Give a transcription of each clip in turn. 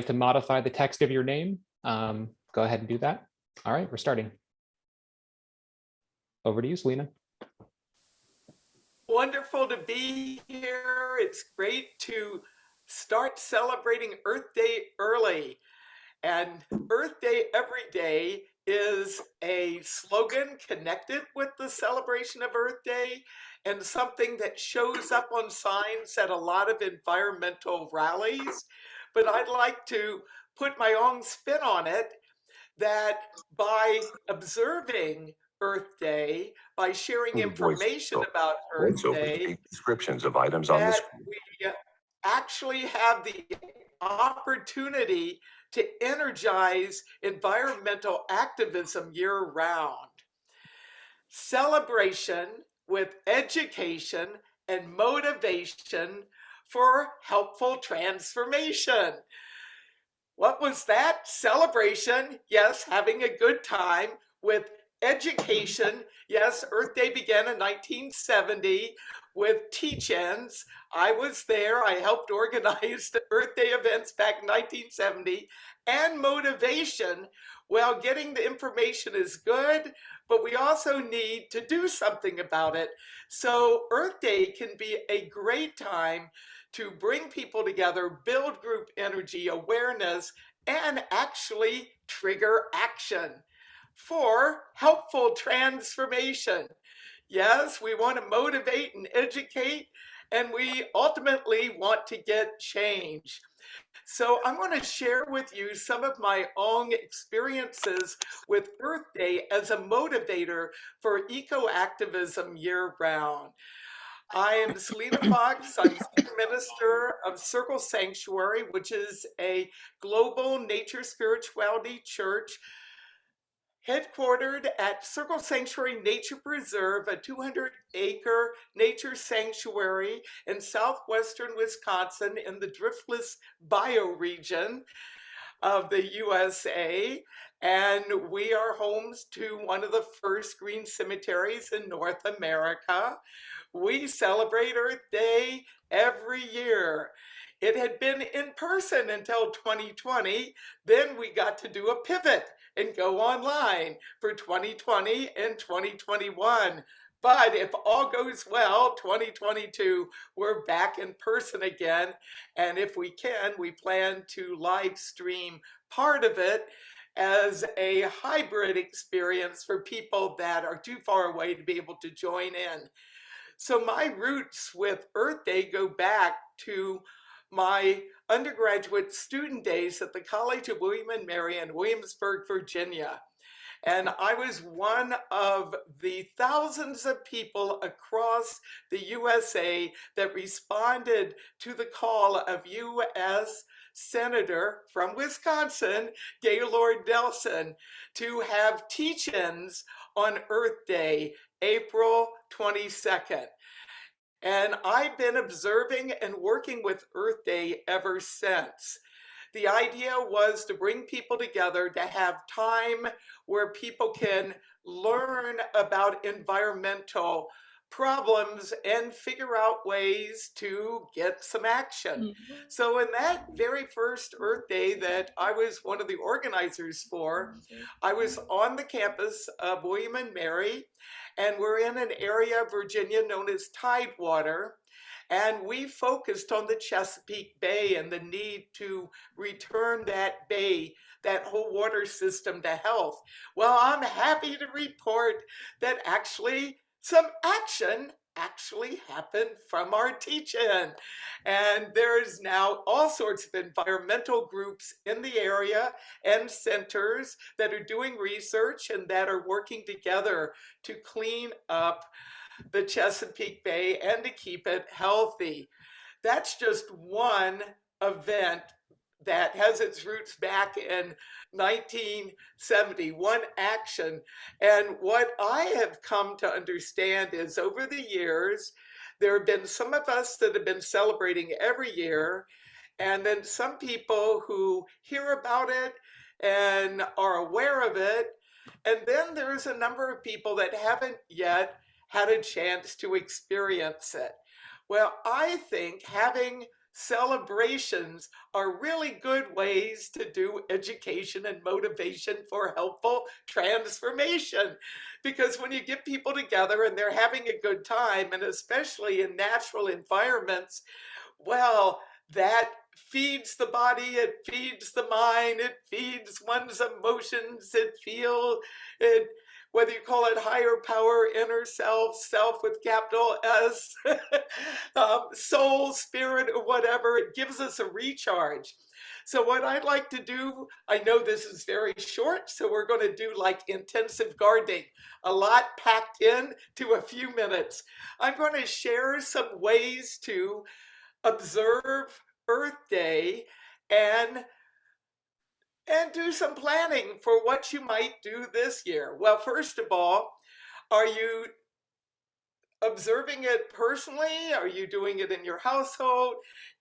to modify the text of your name, go ahead and do that. All right, we're starting. Over to you, Selena. Wonderful to be here. It's great to start celebrating Earth Day early. And Earth Day every day is a slogan connected with the celebration of Earth Day and something that shows up on signs at a lot of environmental rallies. But I'd like to put my own spin on it, that by observing Earth Day, by sharing information about Earth Day, descriptions of items on that this. we actually have the opportunity to energize environmental activism year-round. Celebration with education and motivation for helpful transformation. What was that? Celebration, yes, having a good time. With education, yes, Earth Day began in 1970 with teach-ins. I was there. I helped organize the Earth Day events back in 1970. And motivation, well, getting the information is good, but we also need to do something about it. So Earth Day can be a great time to bring people together, build group energy, awareness, and actually trigger action for helpful transformation. Yes, we want to motivate and educate, and we ultimately want to get change. So I'm going to share with you some of my own experiences with Earth Day as a motivator for eco-activism year-round. I am Selena Fox. I'm Senior Minister of Circle Sanctuary, which is a global nature spirituality church headquartered at Circle Sanctuary Nature Preserve, a 200-acre nature sanctuary in southwestern Wisconsin in the driftless bioregion of the USA. And we are homes to one of the first green cemeteries in North America. We celebrate Earth Day every year. It had been in person until 2020. Then we got to do a pivot and go online for 2020 and 2021. But if all goes well, 2022, we're back in person again. And if we can, we plan to live stream part of it as a hybrid experience for people that are too far away to be able to join in. So my roots with Earth Day go back to my undergraduate student days at the College of William and Mary in Williamsburg, Virginia. And I was one of the thousands of people across the USA that responded to the call of U.S. Senator from Wisconsin, Gaylord Nelson, to have teach-ins on Earth Day, April 22nd. And I've been observing and working with Earth Day ever since. The idea was to bring people together to have time where people can learn about environmental problems and figure out ways to get some action. So in that very first Earth Day that I was one of the organizers for, I was on the campus of William and Mary, and we're in an area of Virginia known as Tidewater. And we focused on the Chesapeake Bay and the need to return that bay, that whole water system, to health. Well, I'm happy to report that actually some action actually happened from our teach-in. And there's now all sorts of environmental groups in the area and centers that are doing research and that are working together to clean up the Chesapeake Bay and to keep it healthy. That's just one event that has its roots back in 1970, one action. And what I have come to understand is over the years, there have been some of us that have been celebrating every year, and then some people who hear about it and are aware of it. And then there's a number of people that haven't yet had a chance to experience it. Well, I think having celebrations are really good ways to do education and motivation for helpful transformation. Because when you get people together and they're having a good time, and especially in natural environments, well, that feeds the body, it feeds the mind, it feeds one's emotions, it, whether you call it higher power, inner self, self with capital S, soul, spirit, or whatever, it gives us a recharge. So what I'd like to do, I know this is very short, so we're going to do like intensive gardening, a lot packed in to a few minutes. I'm going to share some ways to observe Earth Day and do some planning for what you might do this year. Well, first of all, are you observing it personally? Are you doing it in your household?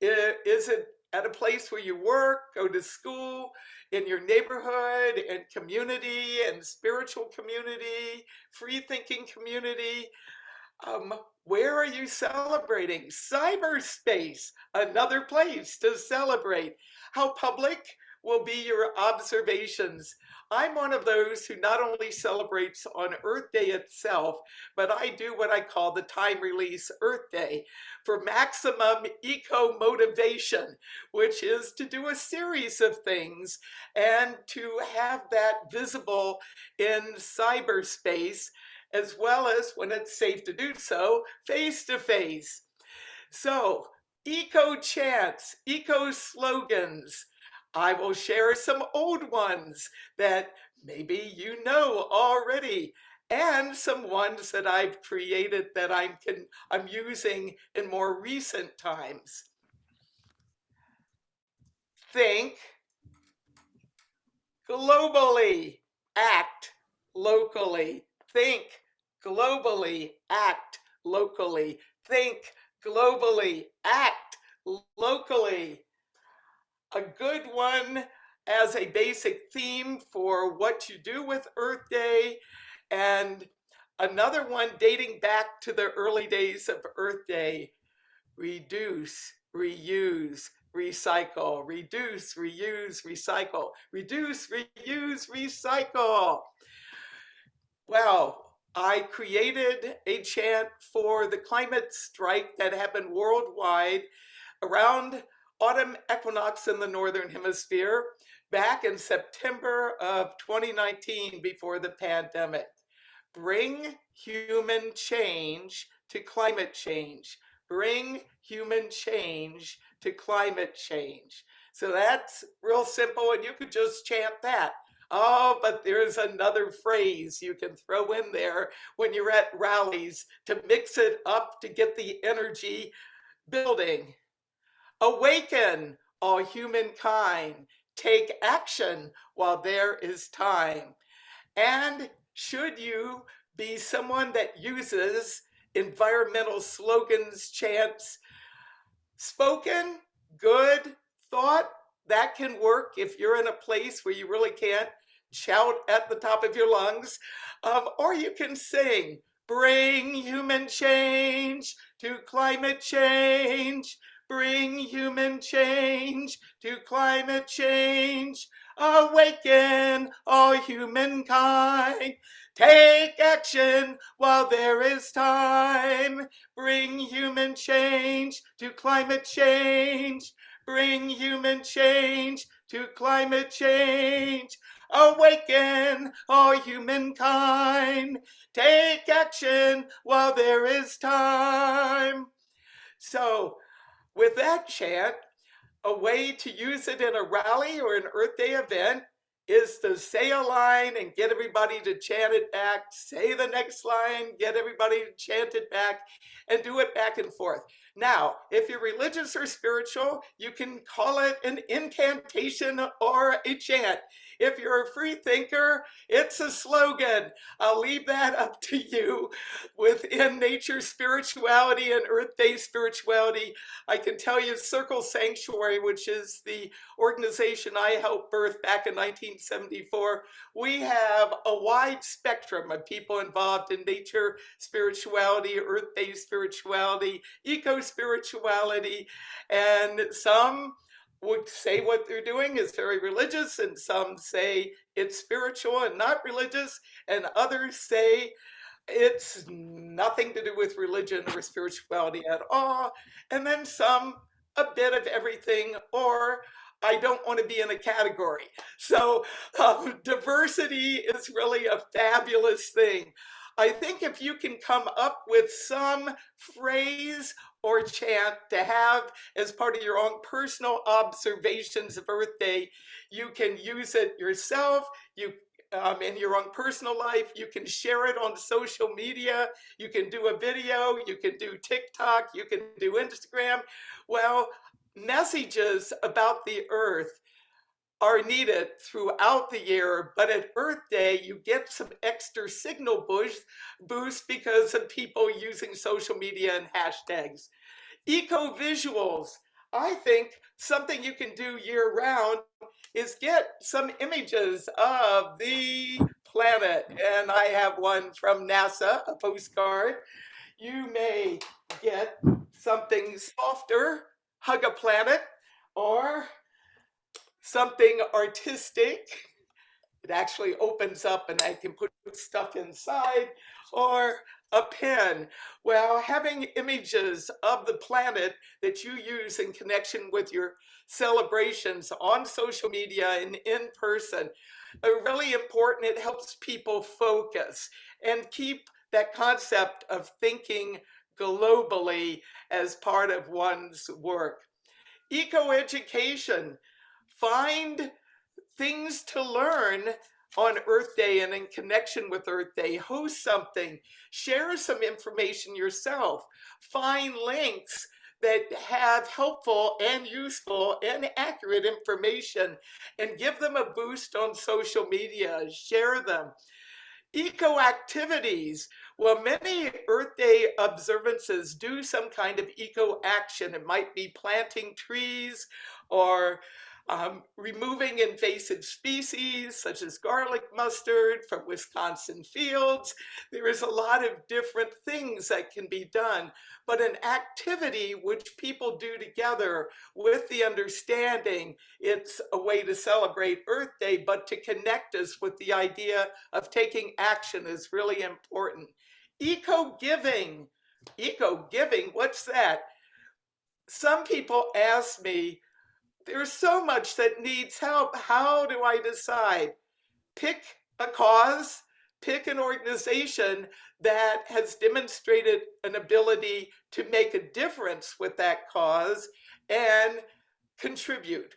Is it at a place where you work, go to school, in your neighborhood and community and spiritual community, free thinking community? Where are you celebrating? Cyberspace, another place to celebrate. How public will be your observations? I'm one of those who not only celebrates on Earth Day itself, but I do what I call the time release Earth Day for maximum eco motivation, which is to do a series of things and to have that visible in cyberspace, as well as, when it's safe to do so, face to face. So, eco chants, eco slogans. I will share some old ones that maybe you know already, and some ones that I've created that I'm using in more recent times. Think globally, act locally. Think globally, act locally. Think globally, act locally. A good one as a basic theme for what you do with Earth Day, and another one dating back to the early days of Earth Day: reduce, reuse, recycle, reduce, reuse, recycle, reduce, reuse, recycle. Well, I created a chant for the climate strike that happened worldwide around autumn equinox in the Northern Hemisphere back in September of 2019, before the pandemic. Bring human change to climate change. Bring human change to climate change. So that's real simple, and you could just chant that. Oh, but there's another phrase you can throw in there when you're at rallies to mix it up to get the energy building. Awaken, all humankind. Take action while there is time. And should you be someone that uses environmental slogans, chants, spoken, good, thought, that can work if you're in a place where you really can't shout at the top of your lungs. Or you can sing, bring human change to climate change. Bring human change to climate change. Awaken all humankind. Take action while there is time. Bring human change to climate change. Bring human change to climate change. Awaken all humankind. Take action while there is time. So, with that chant, a way to use it in a rally or an Earth Day event is to say a line and get everybody to chant it back, say the next line, get everybody to chant it back, and do it back and forth. Now, if you're religious or spiritual, you can call it an incantation or a chant. If you're a free thinker, it's a slogan. I'll leave that up to you. Within nature spirituality and Earth Day spirituality, I can tell you Circle Sanctuary, which is the organization I helped birth back in 1974, we have a wide spectrum of people involved in nature spirituality, Earth Day spirituality, eco spirituality, and some would say what they're doing is very religious, and some say it's spiritual and not religious, and others say it's nothing to do with religion or spirituality at all. And then some, a bit of everything, or I don't want to be in a category. So diversity is really a fabulous thing. I think if you can come up with some phrase or chant to have as part of your own personal observations of Earth Day, you can use it yourself. You in your own personal life. You can share it on social media. You can do a video. You can do TikTok. You can do Instagram. Well, messages about the earth are needed throughout the year, but at Earth Day, you get some extra signal boost because of people using social media and hashtags. Eco visuals. I think something you can do year round is get some images of the planet. And I have one from NASA, a postcard. You may get something softer, hug a planet, or something artistic. It actually opens up and I can put stuff inside, or a pen. Well, having images of the planet that you use in connection with your celebrations on social media and in person are really important. It helps people focus and keep that concept of thinking globally as part of one's work. Eco-education. Find things to learn on Earth Day and in connection with Earth Day. Host something, share some information yourself, find links that have helpful and useful and accurate information, and give them a boost on social media, share them. Eco activities. Well, many Earth Day observances do some kind of eco action. It might be planting trees or removing invasive species such as garlic mustard from Wisconsin fields. There is a lot of different things that can be done, but an activity which people do together with the understanding it's a way to celebrate Earth Day, but to connect us with the idea of taking action is really important. Eco-giving. Eco-giving, what's that? Some people ask me, there's so much that needs help. How do I decide? Pick a cause, pick an organization that has demonstrated an ability to make a difference with that cause and contribute.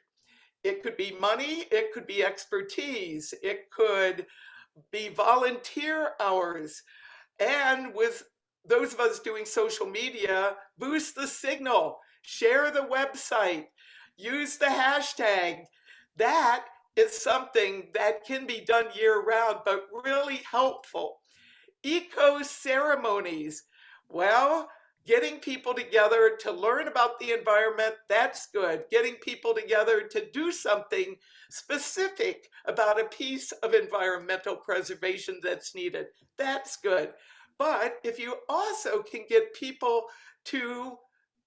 It could be money, it could be expertise, it could be volunteer hours. And with those of us doing social media, boost the signal, share the website, use the hashtag. That is something that can be done year round, but really helpful. Eco ceremonies. Well, getting people together to learn about the environment, that's good. Getting people together to do something specific about a piece of environmental preservation that's needed, that's good. But if you also can get people to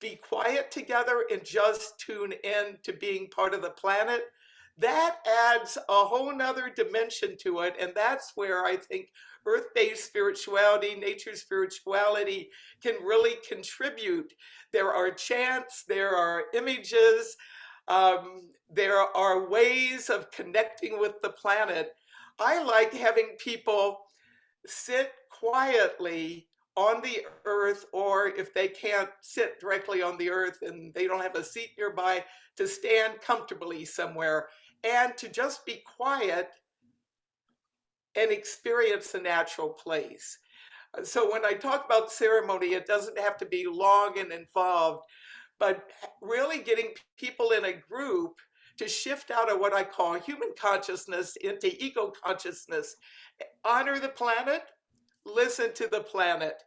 be quiet together and just tune in to being part of the planet, that adds a whole nother dimension to it. And that's where I think earth-based spirituality, nature spirituality can really contribute. There are chants, there are images, there are ways of connecting with the planet. I like having people sit quietly on the earth, or if they can't sit directly on the earth and they don't have a seat nearby, to stand comfortably somewhere and to just be quiet and experience the natural place. So when I talk about ceremony, it doesn't have to be long and involved, but really getting people in a group to shift out of what I call human consciousness into eco consciousness. Honor the planet, listen to the planet.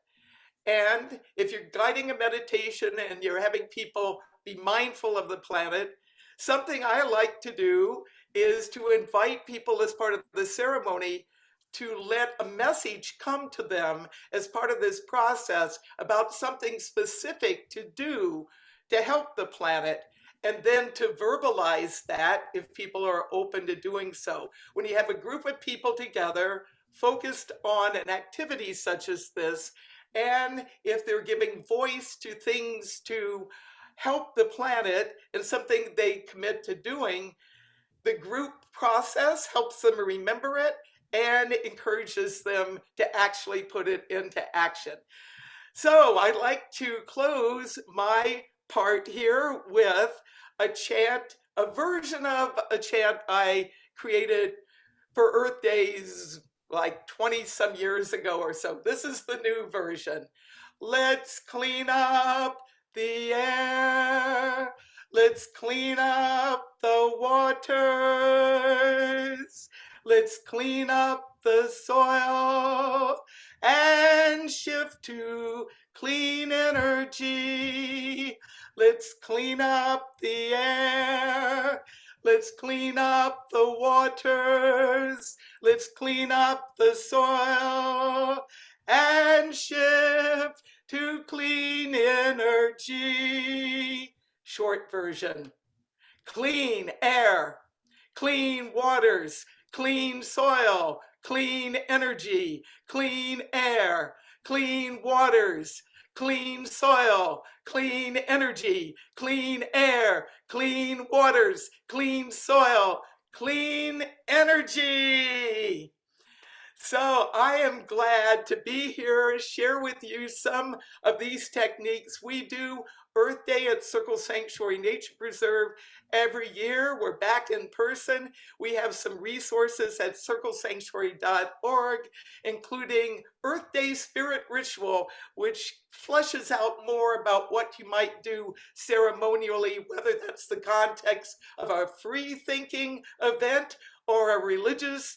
And if you're guiding a meditation and you're having people be mindful of the planet, something I like to do is to invite people as part of the ceremony to let a message come to them as part of this process about something specific to do to help the planet, and then to verbalize that if people are open to doing so. When you have a group of people together focused on an activity such as this, and if they're giving voice to things to help the planet and something they commit to doing, the group process helps them remember it and encourages them to actually put it into action. So I'd like to close my part here with a chant, a version of a chant I created for Earth Days like 20 some years ago or so. This is the new version. Let's clean up the air. Let's clean up the waters. Let's clean up the soil and shift to clean energy. Let's clean up the air. Let's clean up the waters. Let's clean up the soil and shift to clean energy. Short version. Clean air, clean waters, clean soil, clean energy, clean air, clean waters, clean soil, clean energy, clean air, clean waters, clean soil, clean energy. So I am glad to be here, share with you some of these techniques. We do Earth Day at Circle Sanctuary Nature Preserve every year. We're back in person. We have some resources at circlesanctuary.org, including Earth Day Spirit Ritual, which fleshes out more about what you might do ceremonially, whether that's the context of a free-thinking event or a religious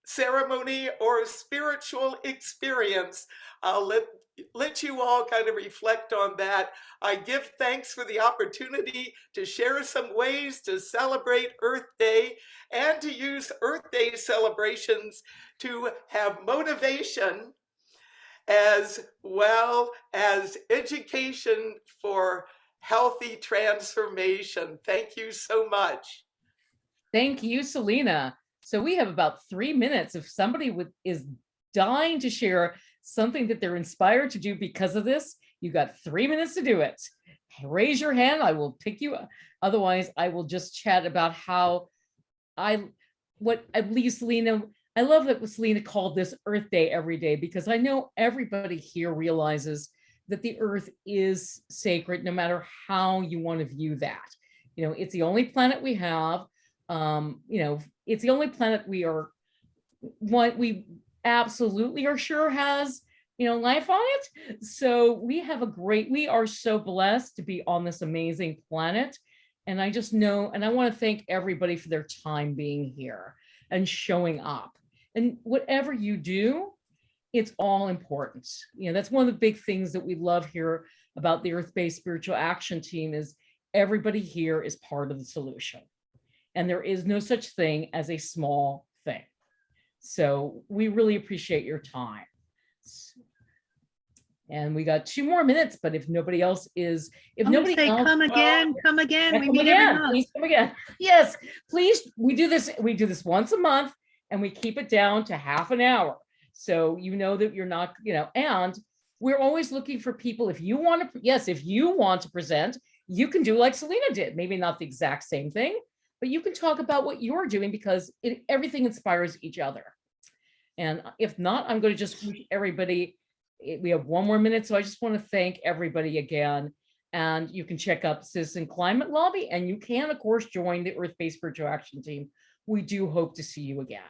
ceremony or a spiritual experience. I'll let you all kind of reflect on that. I give thanks for the opportunity to share some ways to celebrate Earth Day and to use Earth Day celebrations to have motivation as well as education for healthy transformation. Thank you so much. Thank you, Selena. So we have about 3 minutes. If somebody is dying to share something that they're inspired to do because of this, you got 3 minutes to do it. Raise your hand. I will pick you up. Otherwise, I will just chat about how I believe Selena. I love that Selena called this Earth Day every day, because I know everybody here realizes that the Earth is sacred, no matter how you want to view that. You know, it's the only planet we have. You know, it's the only planet we absolutely are sure has, you know, life on it. So we are so blessed to be on this amazing planet. And I just know, and I want to thank everybody for their time being here and showing up. And whatever you do, it's all important. You know, that's one of the big things that we love here about the Earth-Based Spiritual Action Team is everybody here is part of the solution. And there is no such thing as a small thing. So we really appreciate your time. And we got 2 more minutes, but if nobody else is, Come again, come again. We need every month. Please come again. Yes, please. We do this once a month, and we keep it down to half an hour. So you know that you're not, you know, and we're always looking for people. If you want to, yes, if you want to present, you can do like Selena did. Maybe not the exact same thing, but you can talk about what you're doing, because everything inspires each other. And if not, I'm going to just wish everybody, we have 1 more minute. So I just want to thank everybody again. And you can check out Citizen Climate Lobby, and you can, of course, join the Earth-Based Spiritual Action Team. We do hope to see you again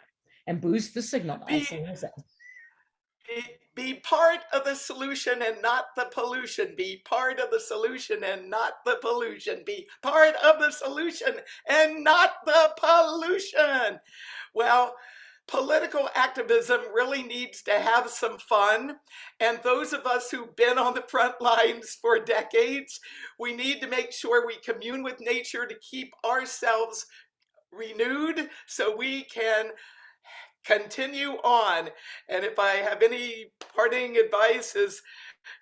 and boost the signal. Be part of the solution and not the pollution. Be part of the solution and not the pollution. Be part of the solution and not the pollution. Well, political activism really needs to have some fun. And those of us who've been on the front lines for decades, we need to make sure we commune with nature to keep ourselves renewed so we can continue on. And if I have any parting advice is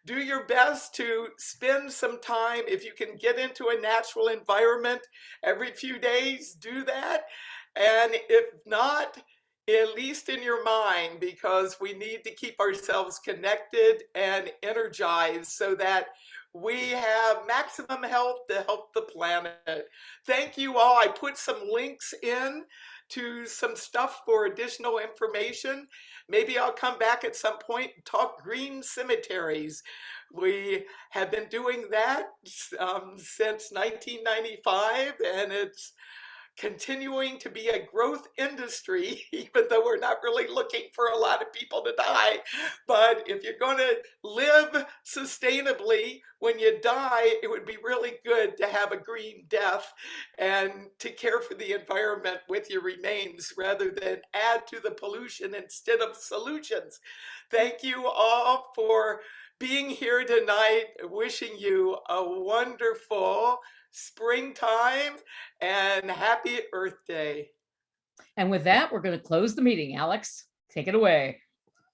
do your best to spend some time. If you can get into a natural environment every few days, do that. And if not, at least in your mind, because we need to keep ourselves connected and energized so that we have maximum health to help the planet. Thank you all. I put some links in to some stuff for additional information. Maybe I'll come back at some point and talk green cemeteries. We have been doing that since 1995, and it's continuing to be a growth industry, even though we're not really looking for a lot of people to die. But if you're going to live sustainably when you die, it would be really good to have a green death and to care for the environment with your remains rather than add to the pollution instead of solutions. Thank you all for being here tonight. Wishing you a wonderful springtime and happy Earth Day. And with that, we're going to close the meeting. Alex, take it away.